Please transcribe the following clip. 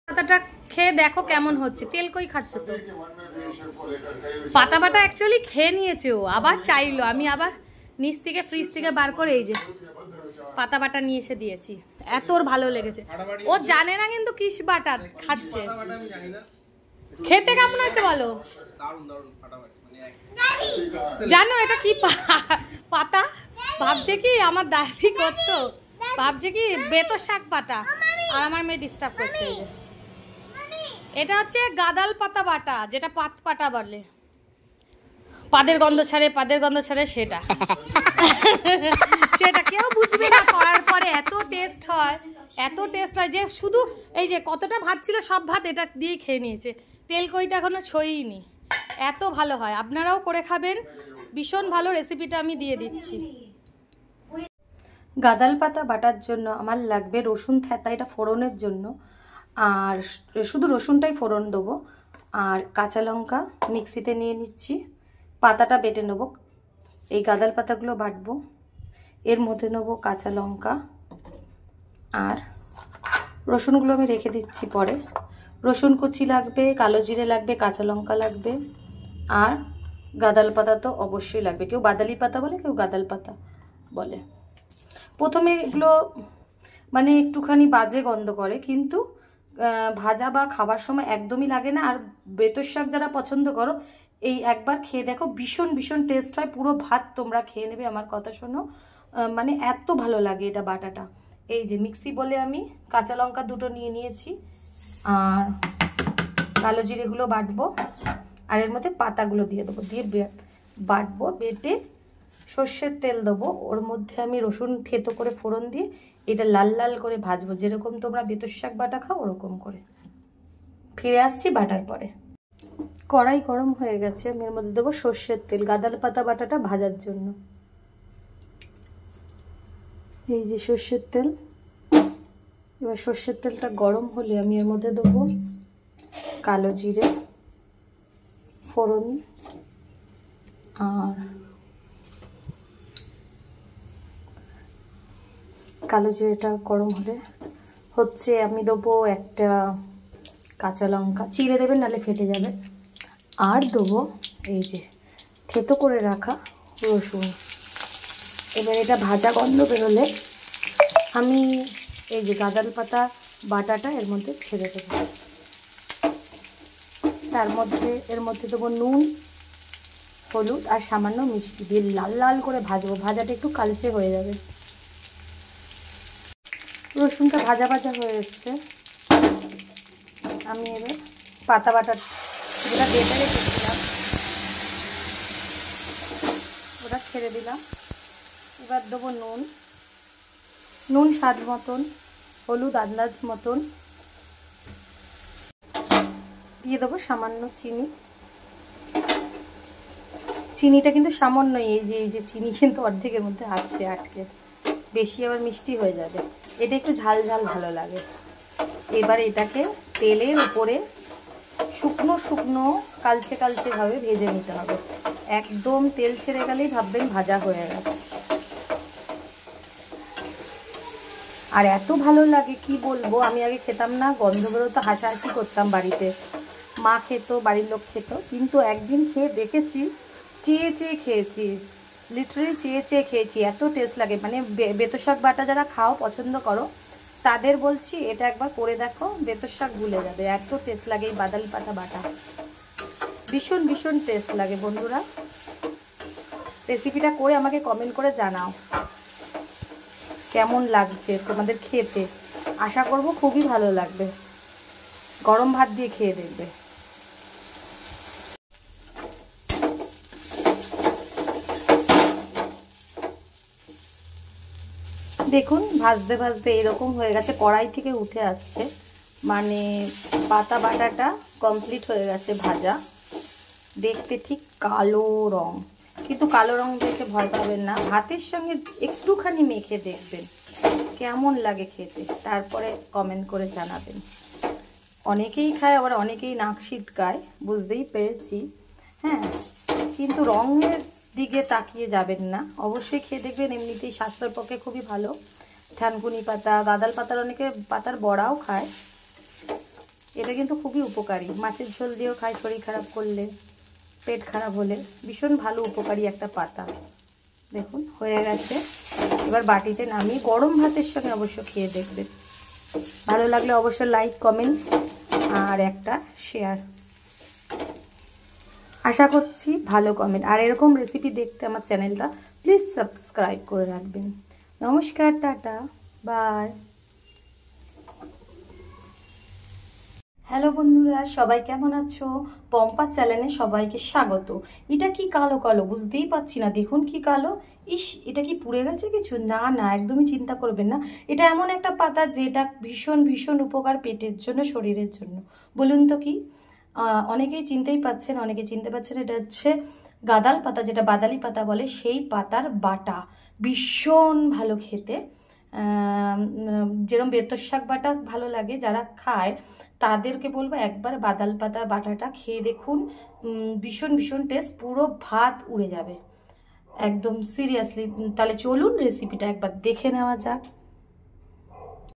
পাতাটা খেয়ে দেখো কেমন হচ্ছে। তেল কই খাচ্ছ তো? পাতা বাটা অ্যাকচুয়ালি খেয়ে নিয়েছে ও, আবার চাইলো। আমি আবার নিচ থেকে ফ্রিজ থেকে বার করে এই যে পাতা বাটা নিয়ে এসে দিয়েছি। এত ওর ভালো লেগেছে। ও জানে না কিন্তু কিস বাটা খাচ্ছে। খেতে কেমন হয়েছে বলো? জানো এটা কি পাতা? ভাবছে কি আমার দাদি করতো, ভাবছে কি বেতো শাক পাতা। আর আমার মেয়ে ডিস্টার্ব করছে। এই যে এটা হচ্ছে গাদাল পাতা বাটা, যেটা পাত পাতা বলে। পাদের গন্ধ ছাড়ে সেটা সেটা কেউ বুঝবে না। করার পরে এত টেস্ট হয় যে শুধু এই যে কতটা ভাত ছিল সব ভাত এটা দিয়েই খেয়ে নিয়েছে। তেল কইটা এখনো ছইনি। এত ভালো হয়, আপনারাও করে খাবেন। ভীষণ ভালো রেসিপিটা আমি দিয়ে দিচ্ছি। গাদাল পাতা বাটার জন্য আমার লাগবে রসুন থেঁতা, এটা ফোড়নের জন্য। আর শুধু রসুনটাই ফোড়ন দেবো। আর কাঁচা লঙ্কা মিক্সিতে নিয়ে নিচ্ছি। পাতাটা বেটে নেব। এই গাদাল পাতাগুলো বাটবো। এর মধ্যে নেব কাঁচা লঙ্কা আর রসুনগুলো আমি রেখে দিচ্ছি পরে। রসুন কুচি লাগবে, কালো জিরে লাগবে, কাঁচা লঙ্কা লাগবে আর গাদাল পাতা তো অবশ্যই লাগবে। কেউ বাদালি পাতা বলে, কেউ গাদাল পাতা বলে। প্রথমে এগুলো মানে একটুখানি বাজে গন্ধ করে, কিন্তু ভাজা বা খাবার সময় একদমই লাগে না। আর বেতর শাক যারা পছন্দ করো এই একবার খেয়ে দেখো, ভীষণ ভীষণ টেস্ট হয়। পুরো ভাত তোমরা খেয়ে নেবে, আমার কথা শোনো। মানে এত ভালো লাগে এটা বাটাটা। এই যে মিক্সি বলে আমি কাঁচা লঙ্কা দুটো নিয়ে নিয়েছি আর কালো জিরেগুলো বাটবো। আর এর মধ্যে পাতাগুলো দিয়ে দেবো, দিয়ে বাটবো। বেটে সর্ষের তেল দেবো। ওর মধ্যে আমি রসুন থেতো করে ফোড়ন দিয়ে এটা লাল লাল করে ভাজবো, যেরকম তোমরা বেতর শাক বাটা খাও ওরকম করে। ফিরে আসছি বাটার পরে। কড়াই গরম হয়ে গেছে, আমি এর মধ্যে দেবো সর্ষের তেল গাদাল পাতা বাটাটা ভাজার জন্য। এই যে সর্ষের তেল। এবার সর্ষের তেলটা গরম হলে আমি এর মধ্যে দেবো কালো জিরে ফোড়ন আর কালো জিরেটা গরম হলে হচ্ছে আমি দেবো একটা কাঁচা লঙ্কা, চিড়ে দেবেন নাহলে ফেটে যাবে। আর দেবো এই যে থেতো করে রাখা রসুন। এবার এটা ভাজা গন্ধ বেরোলে আমি এই যে গাদাল পাতা বাটাটা এর মধ্যে ছেড়ে দেবো। এর মধ্যে দেবো নুন, হলুদ আর সামান্য মিষ্টি দিয়ে লাল লাল করে ভাজবো। ভাজাটা একটু কালচে হয়ে যাবে। রসুনটা ভাজা ভাজা হয়ে এসছে। আমি এবার পাতা বাটা যেটা বেটে রেখেছিলাম ওটা ছেড়ে দিলাম। এবার দেবো নুন স্বাদ মতন, হলুদ আন্দাজ মতন, দিয়ে দেবো সামান্য চিনিটা কিন্তু সামান্যই। এই যে চিনি কিন্তু অর্ধেকের মধ্যে আছে আটকে, বেশি আবার মিষ্টি হয়ে যাবে। এটা একটু ঝাল ঝাল ভালো লাগে। এবার এটাকে তেলের উপরে শুকনো শুকনো কালচে কালচে ভাবে ভেজে নিতে হবে। একদম তেল ছেড়ে গেলেই ভাববেন ভাজা হয়ে গেছে। আর এত ভালো লাগে কি বলবো। আমি আগে খেতাম না, গন্ধ বেরোতো, হাসাহাসি করতাম বাড়িতে। মা খেত, বাড়ির লোক খেত, কিন্তু একদিন খেয়ে দেখেছি, চেয়ে চেয়ে খেয়েছি, লিটারালি চেয়ে চেয়ে খেয়েছি। এত টেস্ট লাগে। মানে বেতর শাক বাটা যারা খাও পছন্দ করো তাদের বলছি এটা একবার করে দেখো, বেতর শাক ভুলে যাবে। এত টেস্ট লাগে এই বাদাল পাতা বাটা, ভীষণ ভীষণ টেস্ট লাগে। বন্ধুরা রেসিপিটা করে আমাকে কমেন্ট করে জানাও কেমন লাগছে তোমাদের খেতে। আশা করব খুবই ভালো লাগবে। গরম ভাত দিয়ে খেয়ে দেখবে। দেখুন ভাজতে ভাজতে এরকম হয়ে গেছে, কড়াই থেকে উঠে আসছে। মানে পাতা বাটাটা কমপ্লিট হয়ে গেছে ভাজা। দেখতে ঠিক কালো রং, কিন্তু কালো রং দেখে ভয় পাবেন না। ভাতের সঙ্গে একটুখানি মেখে দেখবেন কেমন লাগে খেতে, তারপরে কমেন্ট করে জানাবেন। অনেকেই খায়, আবার অনেকেই নাক ছিটকায়, বুঝতেই পেরেছি। হ্যাঁ, কিন্তু রঙের দিকে তাকিয়ে যাবেন না, অবশ্যই খেয়ে দেখবেন। এমনিতেই স্বাস্থ্যের পক্ষে খুবই ভালো। থানকুনি পাতা, গাদাল পাতার অনেকে পাতার বড়াও খায়। এটা কিন্তু খুবই উপকারী, মাছের ঝোল দিয়েও খায়, শরীর খারাপ করলে, পেট খারাপ হলে ভীষণ ভালো উপকারী একটা পাতা। দেখুন হয়ে গেছে, এবার বাটিতে নামিয়ে গরম ভাতের সঙ্গে অবশ্য খেয়ে দেখবেন। ভালো লাগলে অবশ্যই লাইক, কমেন্ট আর একটা শেয়ার। আশা করছি ভালো কমেন্ট, আর এরকম রেসিপি দেখতে আমার চ্যানেলটা প্লিজ সাবস্ক্রাইব করে রাখবেন। নমস্কার, টাটা, বাই। হ্যালো বন্ধুরা, সবাই কেমন আছো? পম্পা চ্যানেলে সবাইকে স্বাগত। এটা কি কালো কালো বুঝতেই পারছি না, দেখুন কি কালো। ইস, এটা কি পুড়ে গেছে কিছু? না না, একদমই চিন্তা করবেন না। এটা এমন একটা পাতা যেটা ভীষণ ভীষণ উপকার পেটের জন্য, শরীরের জন্য। বলুন তো কি? অনেকেই চিনতেই পাচ্ছেন, অনেকে চিনতে পাচ্ছেন। এটা হচ্ছে গাদাল পাতা, যেটা বাদালি পাতা বলে, সেই পাতার বাটা। ভীষণ ভালো খেতে। যেরকম বেতর শাক বাটা ভালো লাগে, যারা খায় তাদেরকে বলবো একবার বাদাল পাতা বাটাটা খেয়ে দেখুন। ভীষণ ভীষণ টেস্ট, পুরো ভাত উড়ে যাবে একদম, সিরিয়াসলি। তাহলে চলুন রেসিপিটা একবার দেখে নেওয়া যাক।